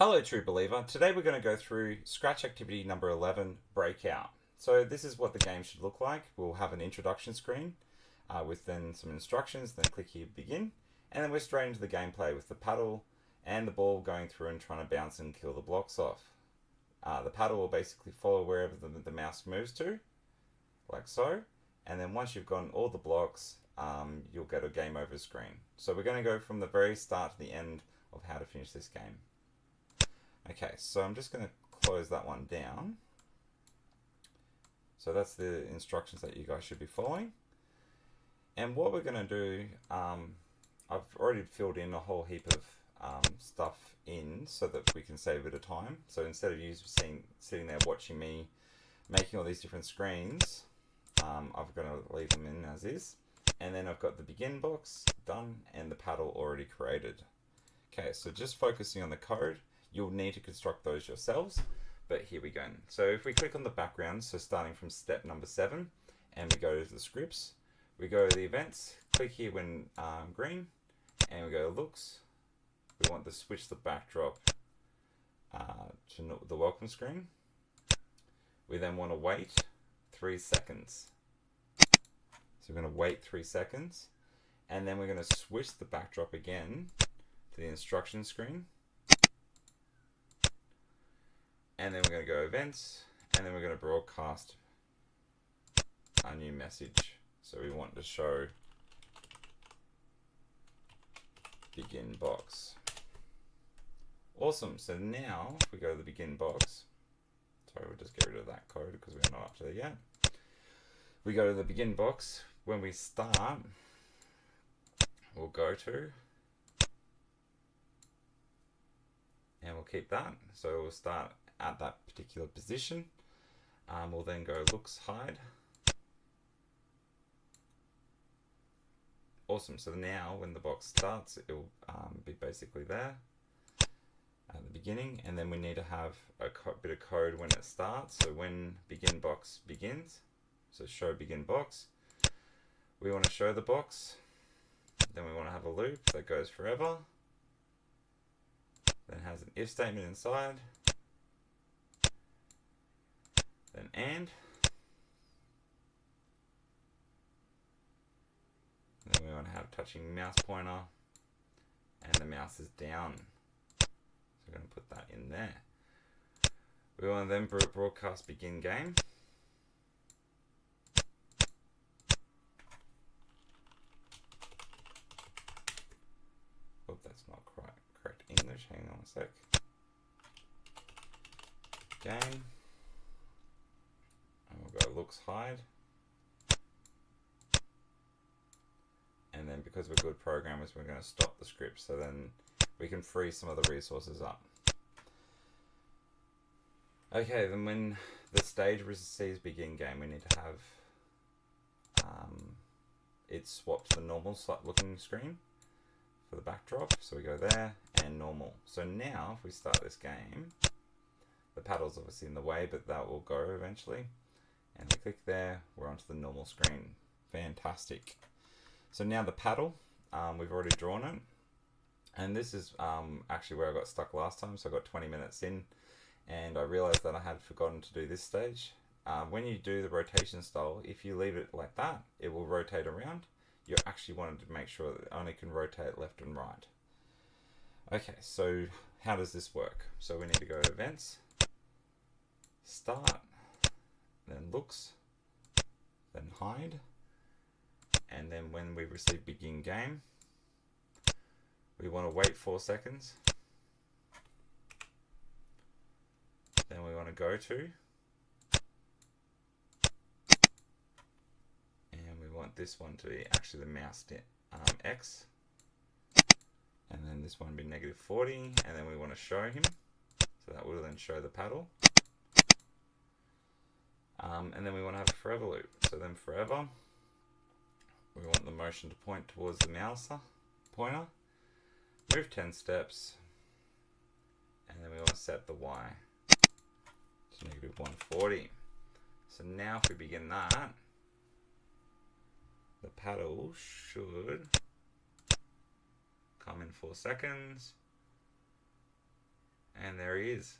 Hello, true believer. Today we're going to go through scratch activity number 11, breakout. So this is what the game should look like. We'll have an introduction screen with then some instructions, then click here, begin, and then we're straight into the gameplay with the paddle and the ball going through and trying to bounce and kill the blocks off. The paddle will basically follow wherever the mouse moves to, like so, and then once you've gotten all the blocks, you'll get a game over screen. So we're going to go from the very start to the end of how to finish this game. Okay, so I'm just going to close that one down. So that's the instructions that you guys should be following. And what we're going to do, I've already filled in a whole heap of stuff in so that we can save a bit of time. So instead of you sitting there watching me making all these different screens, I'm going to leave them in as is. And then I've got the begin box done and the paddle already created. Okay, so just focusing on the code. You'll need to construct those yourselves, but here we go. So if we click on the background, so starting from step number 7, and we go to the scripts, we go to the events, click here when green, and we go to looks. We want to switch the backdrop to the welcome screen. We then want to wait 3 seconds. So we're going to wait 3 seconds, and then we're going to switch the backdrop again to the instruction screen. And then we're going to go events, and then we're going to broadcast our new message. So we want to show begin box. Awesome. So now if we go to the begin box, sorry, we'll just get rid of that code because we're not up to there yet. We go to the begin box. When we start, we'll go to, and we'll keep that. So we'll start at that particular position. We'll then go looks, hide. Awesome. So now when the box starts, it will be basically there at the beginning, and then we need to have a bit of code when it starts. So when begin box begins, so show begin box, we want to show the box, then we want to have a loop that goes forever, then has an if statement inside, then and then we want to have touching mouse pointer, and the mouse is down. So we're going to put that in there. We want to then broadcast begin game. Oh, that's not correct English. Hang on a sec. Game. And we'll go looks, hide. And then because we're good programmers, we're going to stop the script so then we can free some of the resources up. Okay, then when the stage receives begin game, we need to have it swap to the normal looking screen for the backdrop. So we go there and normal. So now if we start this game, the paddle's obviously in the way, but that will go eventually. And we click there, we're onto the normal screen. Fantastic. So now the paddle, we've already drawn it. And this is actually where I got stuck last time. So I got 20 minutes in and I realized that I had forgotten to do this stage. When you do the rotation style, if you leave it like that, it will rotate around. You actually wanted to make sure that it only can rotate left and right. Okay, so how does this work? So we need to go to events, start, then looks, then hide, and then when we receive begin game, we want to wait 4 seconds, then we want to go to, and we want this one to be actually the mouse X, and then this one be -40, and then we want to show him, so that will then show the paddle. And then we want to have a forever loop. So then forever, we want the motion to point towards the mouse pointer, move 10 steps, and then we want to set the Y to -140. So now if we begin that, the paddle should come in 4 seconds, And there he is.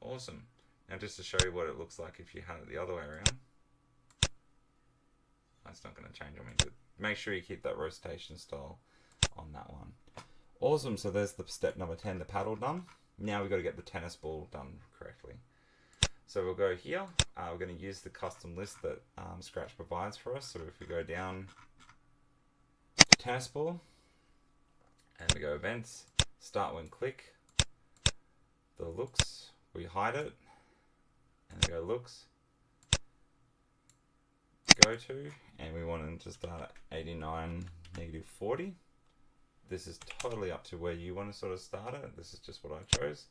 Awesome. Now just to show you what it looks like if you had it the other way around. That's not going to change on me, but make sure you keep that rotation style on that one. Awesome, so there's the step number 10, the paddle done. Now we've got to get the tennis ball done correctly. So we'll go here. We're going to use the custom list that Scratch provides for us. So if we go down to tennis ball, and we go events, start when click, the looks, we hide it, and we go looks, go to, and we want them to start at 89, -40. This is totally up to where you want to sort of start it. This is just what I chose.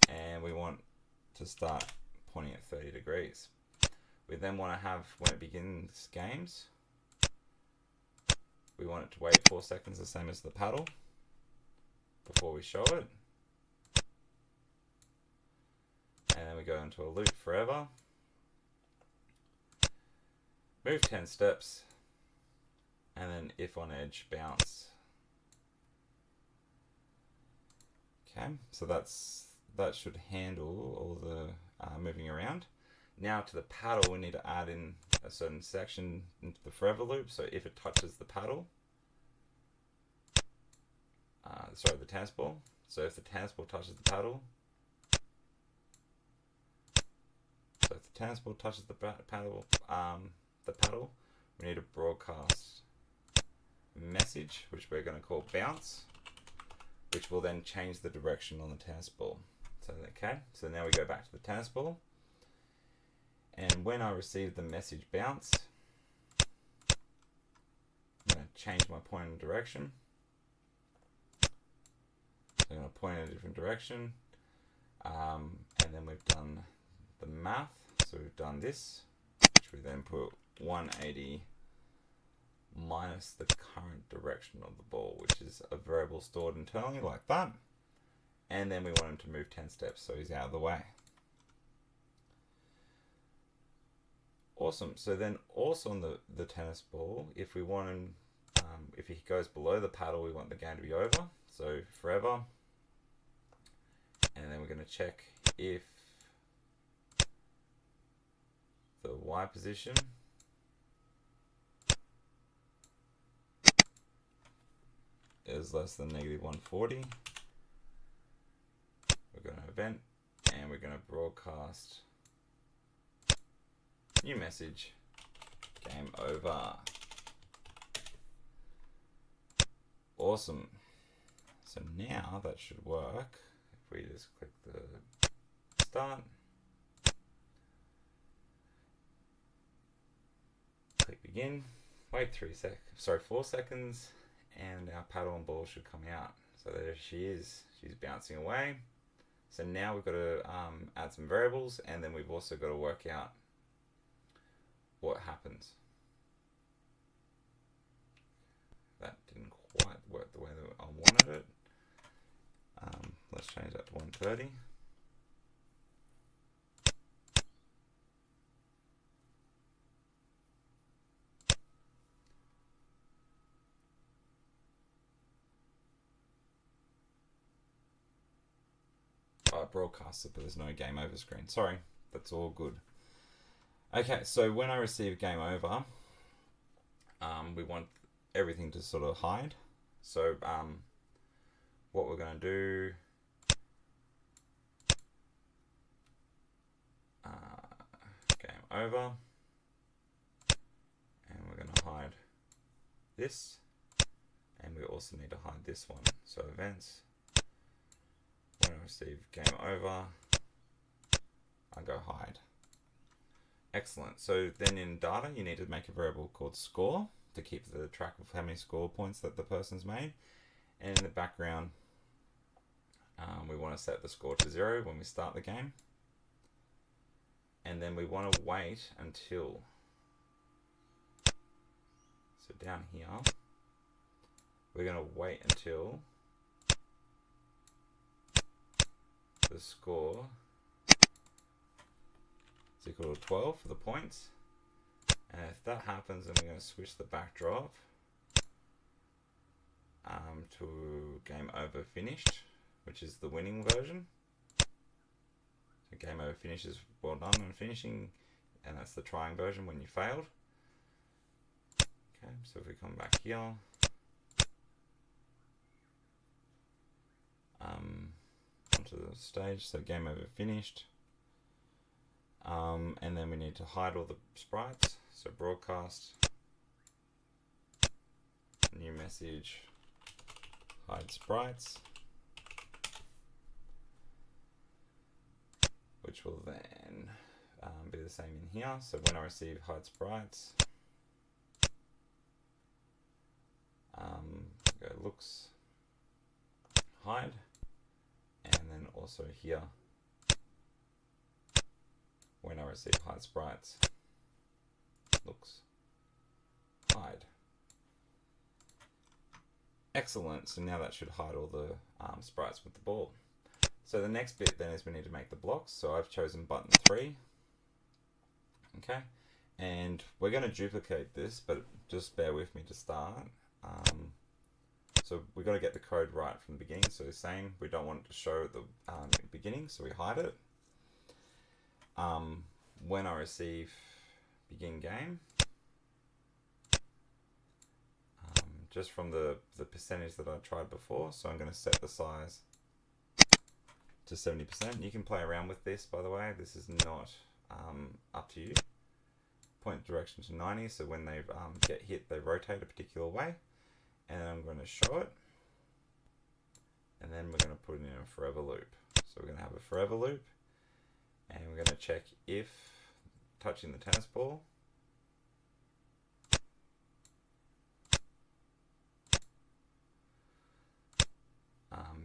And we want to start pointing at 30 degrees. We then want to have, when it begins games, we want it to wait 4 seconds, the same as the paddle, before we show it. And then we go into a loop forever. Move 10 steps. And then if on edge, bounce. Okay, so that should handle all the moving around. Now to the paddle, we need to add in a certain section into the forever loop. So if it touches the paddle, the tennis ball. So if the tennis ball touches the paddle, we need a broadcast message, which we're going to call bounce, which will then change the direction on the tennis ball. So okay, so now we go back to the tennis ball, and when I receive the message bounce, I'm going to change my point in direction. So I'm going to point in a different direction, and then we've done the math. So we've done this, which we then put 180 minus the current direction of the ball, which is a variable stored internally like that. And then we want him to move 10 steps, so he's out of the way. Awesome. So then also on the tennis ball, if we want him, if he goes below the paddle, we want the game to be over. So forever. And then we're going to check if the Y position is less than -140. We're going to event, and we're going to broadcast new message, game over. Awesome. So now that should work. If we just click the start, click begin, wait 4 seconds, and our paddle and ball should come out. So there she is. She's bouncing away. So now we've got to add some variables, and then we've also got to work out what happens. That didn't quite work the way that I wanted it. Let's change that to 130. I broadcasted, but there's no game over screen. Sorry, that's all good. Okay, so when I receive game over, we want everything to sort of hide. So what we're going to do, game over, and we're going to hide this, and we also need to hide this one. So events, when I receive game over, I go hide. Excellent. So then in data, you need to make a variable called score to keep the track of how many score points that the person's made. And in the background, we want to set the score to 0 when we start the game. And then we want to wait until, so down here, we're going to wait until the score is equal to 12 for the points. And if that happens, then we're going to switch the backdrop to game over finished, which is the winning version. So game over finishes well done and finishing, and that's the trying version when you failed. Okay, so if we come back here, onto the stage, so game over finished, and then we need to hide all the sprites, so broadcast, new message, hide sprites, which will then be the same in here. So when I receive hide sprites, go looks, hide, and then also here, when I receive hide sprites, looks, hide. Excellent, so now that should hide all the sprites with the ball. So the next bit then is we need to make the blocks. So I've chosen button 3. Okay, and we're going to duplicate this, but just bear with me to start. So we've got to get the code right from the beginning. So same, we don't want it to show at the beginning, so we hide it. When I receive begin game, just from the percentage that I tried before, so I'm going to set the size to 70%. You can play around with this, by the way. This is not up to you. Point direction to 90, so when they get hit, they rotate a particular way. And then I'm going to show it. And then we're going to put it in a forever loop. So we're going to have a forever loop. And we're going to check if touching the tennis ball,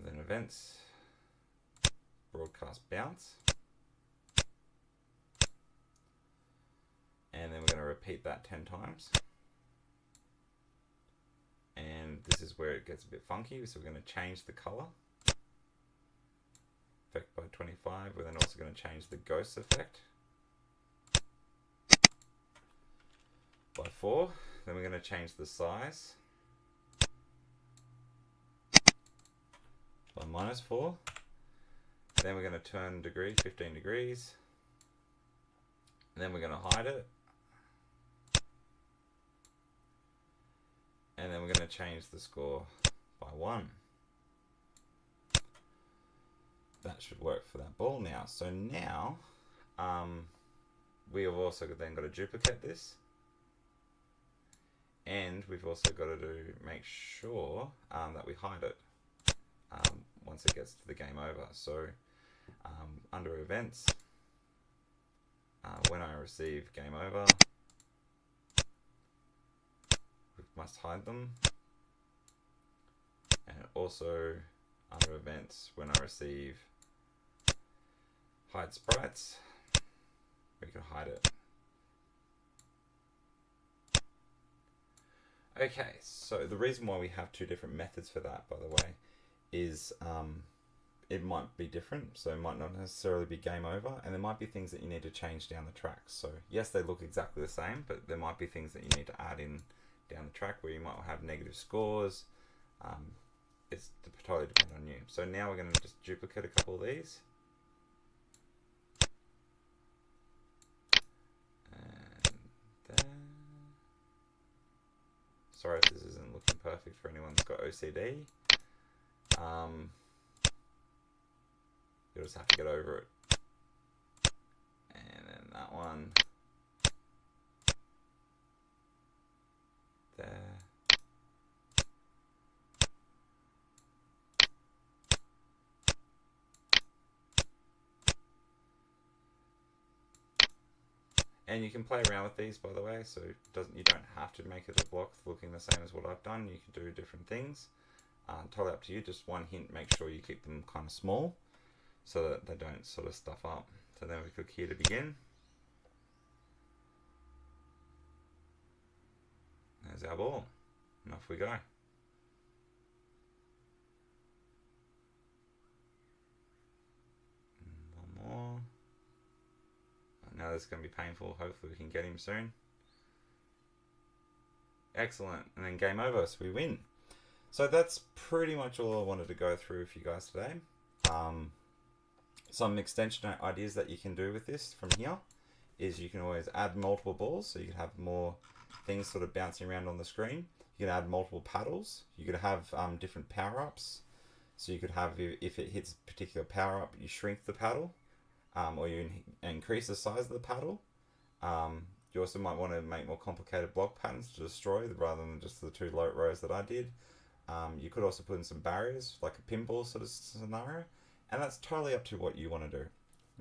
then events, broadcast bounce, and then we're going to repeat that 10 times. And this is where it gets a bit funky, so we're going to change the color effect by 25. We're then also going to change the ghost effect by 4. Then we're going to change the size by -4. Then we're going to turn degree 15 degrees. And then we're going to hide it. And then we're going to change the score by 1. That should work for that ball now. So now we have also then got to duplicate this. And we've also got to make sure that we hide it once it gets to the game over. So under events, when I receive game over, we must hide them. And also under events, when I receive hide sprites, we can hide it. Okay, so the reason why we have 2 different methods for that, by the way, is it might be different. So it might not necessarily be game over, and there might be things that you need to change down the track. So yes, they look exactly the same, but there might be things that you need to add in down the track where you might have negative scores. It's totally dependent on you. So now we're going to just duplicate a couple of these. Sorry if this isn't looking perfect for anyone that's got OCD. You'll just have to get over it. And then that one. There. And you can play around with these, by the way, so you don't have to make it a block looking the same as what I've done. You can do different things. Totally up to you. Just one hint, make sure you keep them kind of small so that they don't sort of stuff up. So then we click here to begin. There's our ball. And off we go. One more. Now this is going to be painful. Hopefully we can get him soon. Excellent. And then game over. So we win. So that's pretty much all I wanted to go through with you guys today. some extension ideas that you can do with this from here is you can always add multiple balls, so you can have more things sort of bouncing around on the screen. You can add multiple paddles. You could have different power-ups. So you could have, if it hits a particular power-up, you shrink the paddle, or you increase the size of the paddle. You also might want to make more complicated block patterns to destroy rather than just the 2 low rows that I did. You could also put in some barriers, like a pinball sort of scenario, and that's totally up to what you want to do.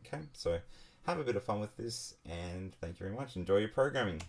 Okay, so have a bit of fun with this, and thank you very much. Enjoy your programming.